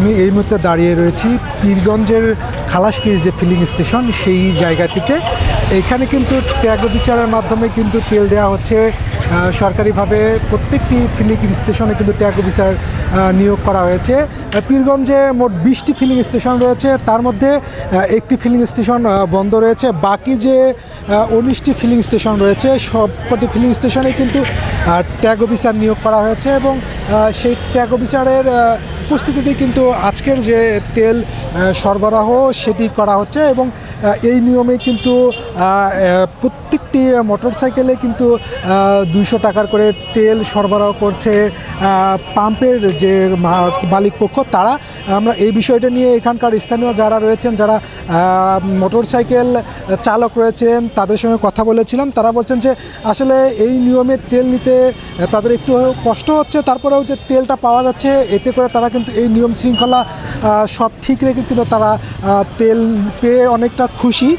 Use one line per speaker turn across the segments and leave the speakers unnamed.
আমি এই মুহূর্তে দাঁড়িয়ে রয়েছি পীরগঞ্জের খালাসপীর যে ফিলিং স্টেশন সেই জায়গাটিতে। এখানে কিন্তু ত্যাগ বিচারের মাধ্যমে কিন্তু তেল দেওয়া হচ্ছে সরকারিভাবে। প্রত্যেকটি ফিলিং স্টেশনে কিন্তু ত্যাগ বিচার নিয়োগ করা হয়েছে। পীরগঞ্জে মোট 20টি ফিলিং স্টেশন রয়েছে, তার মধ্যে একটি ফিলিং স্টেশন বন্ধ রয়েছে। বাকি যে 19টি ফিলিং স্টেশন রয়েছে সবকটি ফিলিং স্টেশনে কিন্তু ট্যাগ অফিসার নিয়োগ করা হয়েছে এবং সেই ট্যাগ অফিসারের উপস্থিতিতে কিন্তু আজকের যে তেল সরবরাহ সেটি করা হচ্ছে এবং এই নিয়মে কিন্তু প্রত্যেকটি মোটরসাইকেলে কিন্তু 200 টাকার করে তেল সরবরাহ করছে পাম্পের যে মালিক পক্ষ তারা। আমরা এই বিষয়টা নিয়ে এখানকার স্থানীয় যারা রয়েছেন, যারা মোটরসাইকেল চালক রয়েছেন তাদের সঙ্গে কথা বলেছিলাম। তারা বলছেন যে আসলে এই নিয়মে তেল নিতে তাদের একটু কষ্ট হচ্ছে, তারপরেও যে তেলটা পাওয়া যাচ্ছে এতে করে তারা কিন্তু এই নিয়ম শৃঙ্খলা সব ঠিক রেখে কিন্তু তারা তেল পেয়ে অনেকটা খুশি।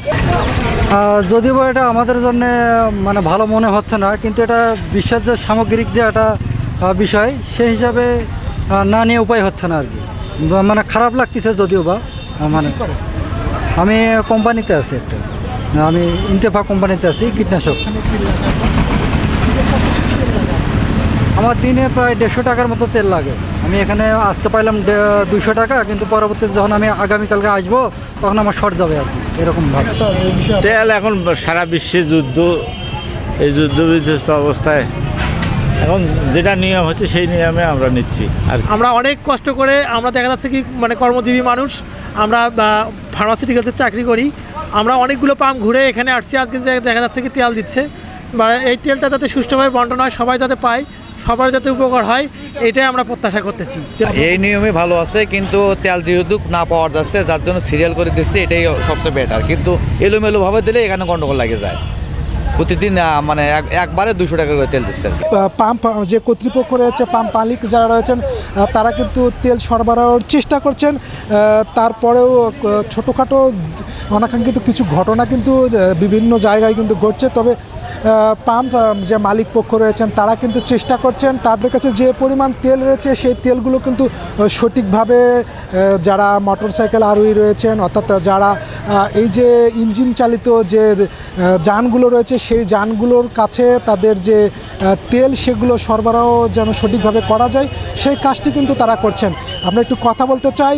যদিও এটা আমাদের জন্য মানে ভালো মনে হচ্ছে না, কিন্তু এটা বিশ্বের যে সামগ্রিক যে একটা বিষয় সেই হিসাবে না নিয়ে উপায় হচ্ছে না আর কি। মানে খারাপ লাগতেছে যদিও বা মানে আমি কোম্পানিতে আছি একটা, আমি ইন্তেফা কোম্পানিতে আছি কীটনাশক। আমার দিনে প্রায় 150 টাকার মতো তেল লাগে। আমি এখানে আজকে পাইলাম 200 টাকা, কিন্তু পরবর্তীতে যখন আমি আগামীকালকে আসবো তখন আমার শর্ট যাবে আর কি, এরকমভাবে।
তেল এখন সারা বিশ্বে যুদ্ধ, এই যুদ্ধ বিধ্বস্ত অবস্থায় এখন যেটা নিয়ম হচ্ছে সেই নিয়মে আমরা নিচ্ছি। আর
আমরা অনেক কষ্ট করে, আমরা দেখা যাচ্ছে কি মানে কর্মজীবী মানুষ, আমরা ফার্মাসিউটিক্যালসের চাকরি করি, আমরা অনেকগুলো পাম্প ঘুরে এখানে আসছি। আজকে দেখা যাচ্ছে কি তেল দিচ্ছে, বা এই তেলটা যাতে সুষ্ঠুভাবে বন্টন হয়, সবাই যাতে পায়, সবার যাতে উপকার হয়, এটাই আমরা প্রত্যাশা করতেছি।
এই নিয়মে ভালো আছে, কিন্তু তেল যেহেতু না পাওয়া যাচ্ছে যার জন্য সিরিয়াল করে দিচ্ছে, এটাই সবচেয়ে বেটার। কিন্তু এলোমেলোভাবে দিলে এখানে গন্ডগোল লাগে যায়। প্রতিদিন মানে একবারে 200 টাকা করে তেল দিচ্ছে।
পাম্প যে কর্তৃপক্ষ রয়েছে, পাম্প মালিক যারা রয়েছেন তারা কিন্তু তেল সরবরাহের চেষ্টা করছেন। তারপরেও ছোটোখাটো অনাকাঙ্ক্ষিত কিছু ঘটনা কিন্তু বিভিন্ন জায়গায় কিন্তু ঘটছে। তবে পাম্প যে মালিক পক্ষ রয়েছেন তারা কিন্তু চেষ্টা করছেন, তাদের কাছে যে পরিমাণ তেল রয়েছে সেই তেলগুলো কিন্তু সঠিকভাবে যারা মোটরসাইকেল আরোহী রয়েছেন, অর্থাৎ যারা এই যে ইঞ্জিন চালিত যে যানগুলো রয়েছে সেই যানগুলোর কাছে তাদের যে তেল সেগুলো সরবরাহ যেন সঠিকভাবে করা যায় সেই কাজটি কিন্তু তারা করছেন। আমরা একটু কথা বলতে চাই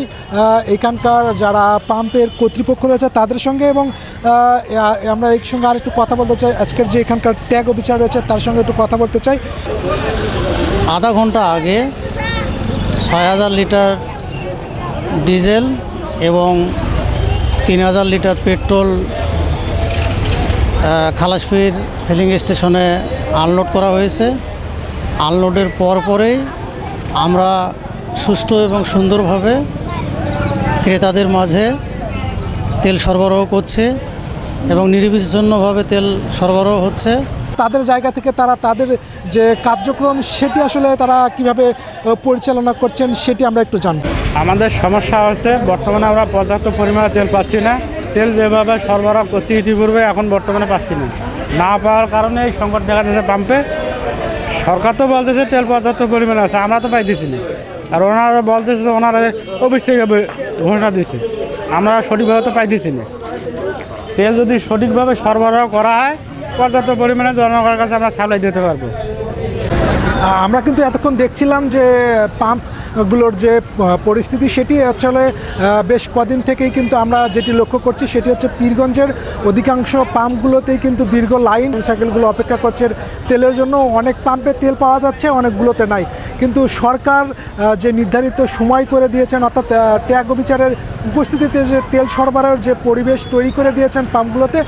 এখানকার যারা পাম্পের কর্তৃপক্ষ রয়েছে তাদের সঙ্গে, এবং আমরা এর সঙ্গে আর একটু কথা বলতে চাই আজকের যে এখানকার ট্যাগ অফিসার রয়েছে তার সঙ্গে একটু কথা বলতে চাই।
আধা ঘন্টা আগে 6000 লিটার ডিজেল এবং 3000 লিটার পেট্রোল খালাসপীর ফিলিং স্টেশনে আনলোড করা হয়েছে। আনলোডের পরেই আমরা সুষ্ঠু এবং সুন্দরভাবে ক্রেতাদের মাঝে তেল সরবরাহ করছে এবং নিরবিচ্ছিন্নভাবে তেল সরবরাহ হচ্ছে।
তাদের জায়গা থেকে তারা তাদের যে কার্যক্রম সেটি আসলে তারা কিভাবে পরিচালনা করছেন সেটি আমরা একটু জানব।
আমাদের সমস্যা হচ্ছে বর্তমানে আমরা পর্যাপ্ত পরিমাণে তেল পাচ্ছি না। তেল যেভাবে সরবরাহ করছি ইতিপূর্বে এখন বর্তমানে পাচ্ছি না পাওয়ার কারণে এই সংকট দেখা যাচ্ছে পাম্পে। সরকার তো বলতেছে তেল পর্যাপ্ত পরিমাণে আছে, আমরা তো পাইতেছি না। আর ওনারা বলতেছে ওনারা অফিস থেকে ঘোষণা দিচ্ছে, আমরা সঠিকভাবে তো পাইতেছি না। তেল যদি সঠিকভাবে সরবরাহ করা হয় পর্যাপ্ত পরিমাণে জনগণের কাছে আমরা সাপ্লাই দিতে পারবো।
আমরা কিন্তু এতক্ষণ দেখছিলাম যে পাম্পগুলোর যে পরিস্থিতি সেটি আসলে বেশ কদিন থেকেই কিন্তু আমরা যেটি লক্ষ্য করছি সেটি হচ্ছে পীরগঞ্জের অধিকাংশ পাম্পগুলোতেই কিন্তু দীর্ঘ লাইন, সাইকেলগুলো অপেক্ষা করছে তেলের জন্য। অনেক পাম্পে তেল পাওয়া যাচ্ছে, অনেকগুলোতে নাই। কিন্তু সরকার যে নির্ধারিত সময় করে দিয়েছেন, অর্থাৎ ট্যাগ অফিসারের উপস্থিতিতে যে তেল সরবরাহের যে পরিবেশ তৈরি করে দিয়েছেন পাম্পগুলোতে,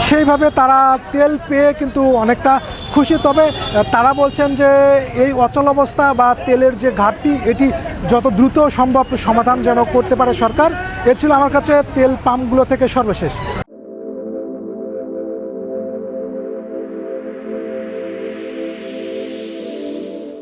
সেইভাবে তারা তেল পেয়ে কিন্তু অনেকটা খুশি। তবে তারা বলছেন যে এই অচলাবস্থা বা তেলের যে ঘাটতি এটি যত দ্রুত সম্ভব সমাধান যেন করতে পারে সরকার। এ ছিল আমার কাছে তেল পাম্পগুলো থেকে সর্বশেষ।